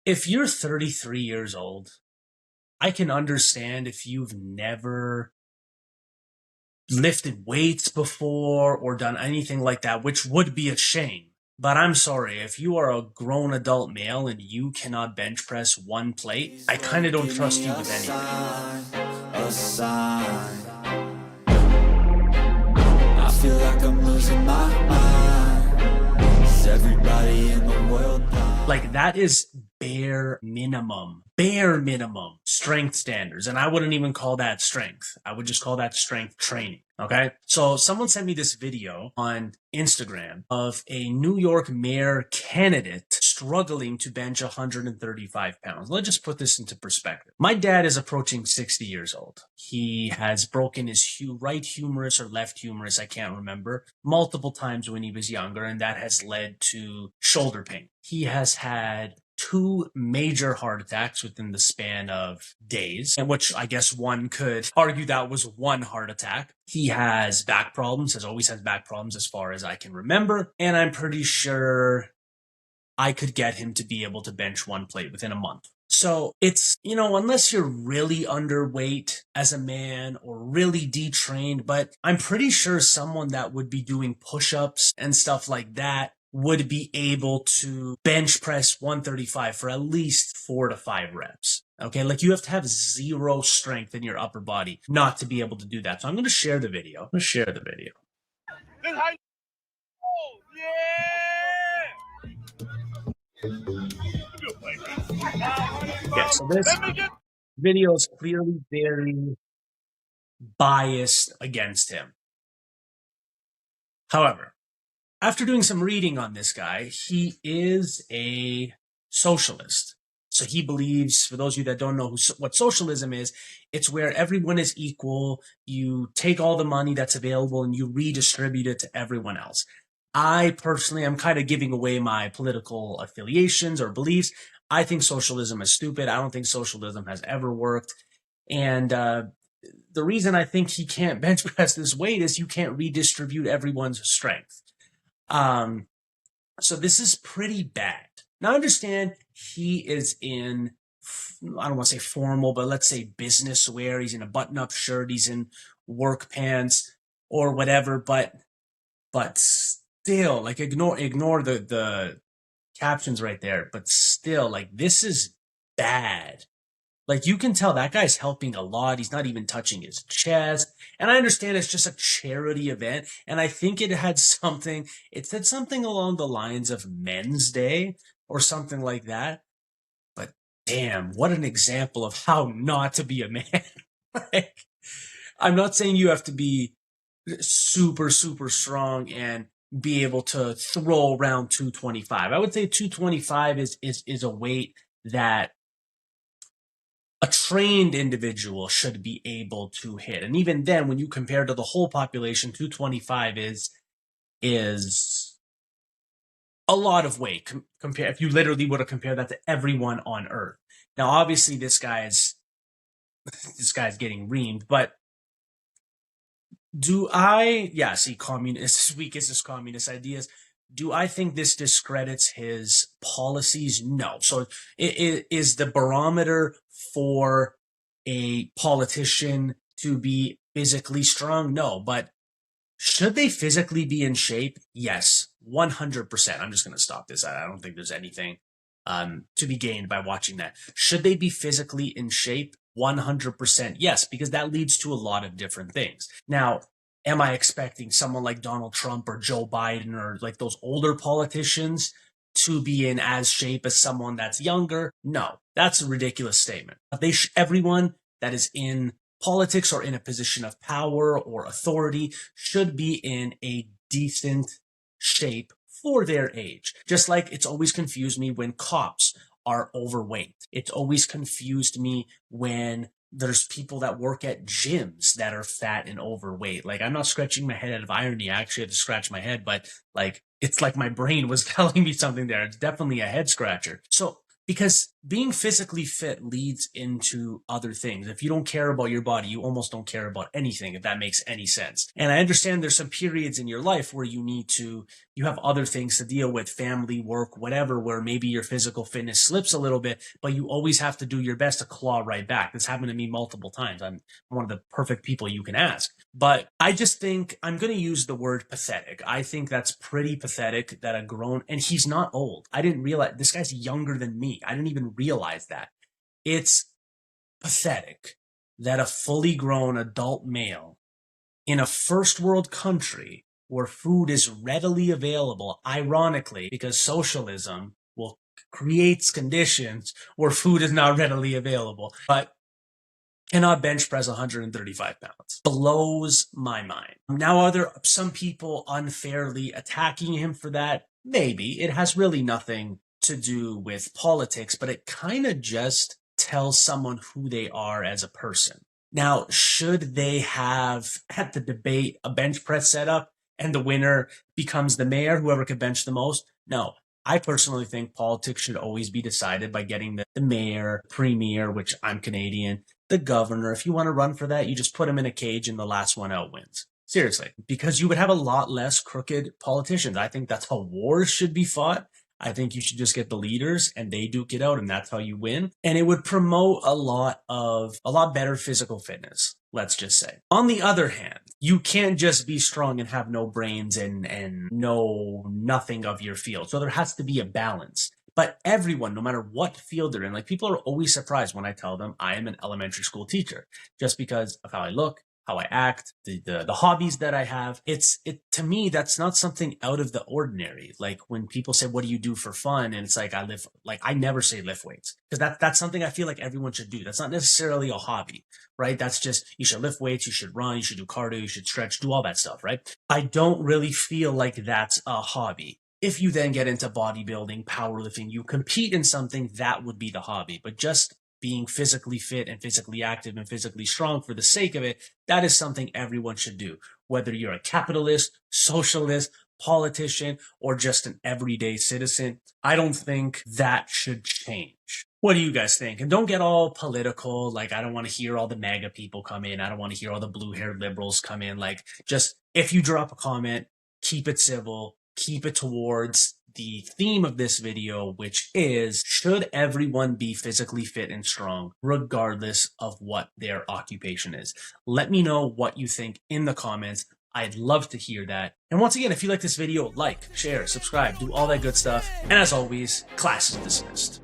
If you're 33 years old, I can understand if you've never lifted weights before or done anything like that, which would be a shame. But I'm sorry, if you are a grown adult male and you cannot bench press one plate, I kind of don't trust you with anything. A sign. I feel like I'm losing my mind. Is everybody in the world blind? Like, that is bare minimum strength standards. And I wouldn't even call that strength. I would just call that strength training. Okay. So someone sent me this video on Instagram of a New York mayor candidate struggling to bench 135 pounds. Let's just put this into perspective. My dad is approaching 60 years old. He has broken his right humerus or left humerus, I can't remember, multiple times when he was younger, and that has led to shoulder pain. He has had 2 major heart attacks within the span of days, and which I guess one could argue that was one heart attack. He has back problems, has always had back problems as far as I can remember, and I'm pretty sure I could get him to be able to bench 1 plate within a month. So it's, unless you're really underweight as a man or really detrained, but I'm pretty sure someone that would be doing push-ups and stuff like that would be able to bench press 135 for at least 4 to 5 reps. Okay, like you have to have zero strength in your upper body not to be able to do that. So I'm going to share the video. Oh, Yeah, so this video is clearly very biased against him. However, after doing some reading on this guy, he is a socialist. So he believes, for those of you that don't know what socialism is, it's where everyone is equal. You take all the money that's available and you redistribute it to everyone else. I personally am kind of giving away my political affiliations or beliefs. I think socialism is stupid. I don't think socialism has ever worked. And the reason I think he can't bench press this weight is you can't redistribute everyone's strength. So this is pretty bad. Now, I understand he is in, I don't want to say formal, but let's say business wear. He's in a button-up shirt. He's in work pants or whatever. But still, like, ignore the captions right there. But still, like, this is bad. Like, you can tell that guy's helping a lot. He's not even touching his chest. And I understand it's just a charity event. And I think it said something along the lines of Men's Day or something like that. But damn, what an example of how not to be a man. Like, I'm not saying you have to be super, super strong and be able to throw around 225. I would say 225 is a weight that a trained individual should be able to hit. And even then, when you compare to the whole population, 225 is a lot of weight. Compare if you literally were to compare that to everyone on Earth. Now, obviously, this guy's getting reamed, but see, communist, weakest communist ideas. Do I think this discredits his policies? No. So it is the barometer for a politician to be physically strong? No. But should they physically be in shape? Yes, 100%. I'm just going to stop this. I don't think there's anything to be gained by watching that. Should they be physically in shape? 100% yes, because that leads to a lot of different things. Now, am I expecting someone like Donald Trump or Joe Biden or like those older politicians to be in as shape as someone that's younger? No, that's a ridiculous statement. Everyone that is in politics or in a position of power or authority should be in a decent shape for their age. Just like it's always confused me when cops are overweight. It's always confused me when there's people that work at gyms that are fat and overweight. Like, I'm not scratching my head out of irony. I actually had to scratch my head, but like, it's like my brain was telling me something there. It's definitely a head scratcher. So, because being physically fit leads into other things. If you don't care about your body, you almost don't care about anything, if that makes any sense. And I understand there's some periods in your life where you need to you have other things to deal with, family, work, whatever, where maybe your physical fitness slips a little bit, but you always have to do your best to claw right back. This happened to me multiple times. I'm one of the perfect people you can ask. But I just think I'm going to use the word pathetic. I think that's pretty pathetic that a grown, and he's not old. I didn't realize this guy's younger than me. I didn't even realize that. It's pathetic that a fully grown adult male in a first world country where food is readily available, ironically, because socialism will creates conditions where food is not readily available, but cannot bench press 135 pounds. Blows my mind. Now, are there some people unfairly attacking him for that? Maybe. It has really nothing to do with politics, but it kind of just tells someone who they are as a person. Now, should they have at the debate a bench press setup and the winner becomes the mayor, whoever can bench the most? No. I personally think politics should always be decided by getting the mayor, premier, which I'm Canadian, the governor. If you want to run for that, you just put them in a cage and the last one out wins. Seriously, because you would have a lot less crooked politicians. I think that's how wars should be fought. I think you should just get the leaders and they duke it out, and that's how you win. And it would promote a lot better physical fitness, let's just say. On the other hand, you can't just be strong and have no brains and know nothing of your field. So there has to be a balance. But everyone, no matter what field they're in, like people are always surprised when I tell them I am an elementary school teacher, just because of how I look, how I act, the hobbies that I have. To me, that's not something out of the ordinary. Like when people say, what do you do for fun? And it's like, I never say lift weights, because that's something I feel like everyone should do. That's not necessarily a hobby, right? That's just, you should lift weights, you should run, you should do cardio, you should stretch, do all that stuff, right? I don't really feel like that's a hobby. If you then get into bodybuilding, powerlifting, you compete in something, that would be the hobby. But just being physically fit and physically active and physically strong for the sake of it, that is something everyone should do. Whether you're a capitalist, socialist, politician, or just an everyday citizen, I don't think that should change. What do you guys think? And don't get all political. Like, I don't want to hear all the MAGA people come in. I don't want to hear all the blue-haired liberals come in. Like, just if you drop a comment, keep it civil, keep it towards the theme of this video, which is, should everyone be physically fit and strong, regardless of what their occupation is? Let me know what you think in the comments. I'd love to hear that. And once again, if you like this video, like, share, subscribe, do all that good stuff. And as always, class is dismissed.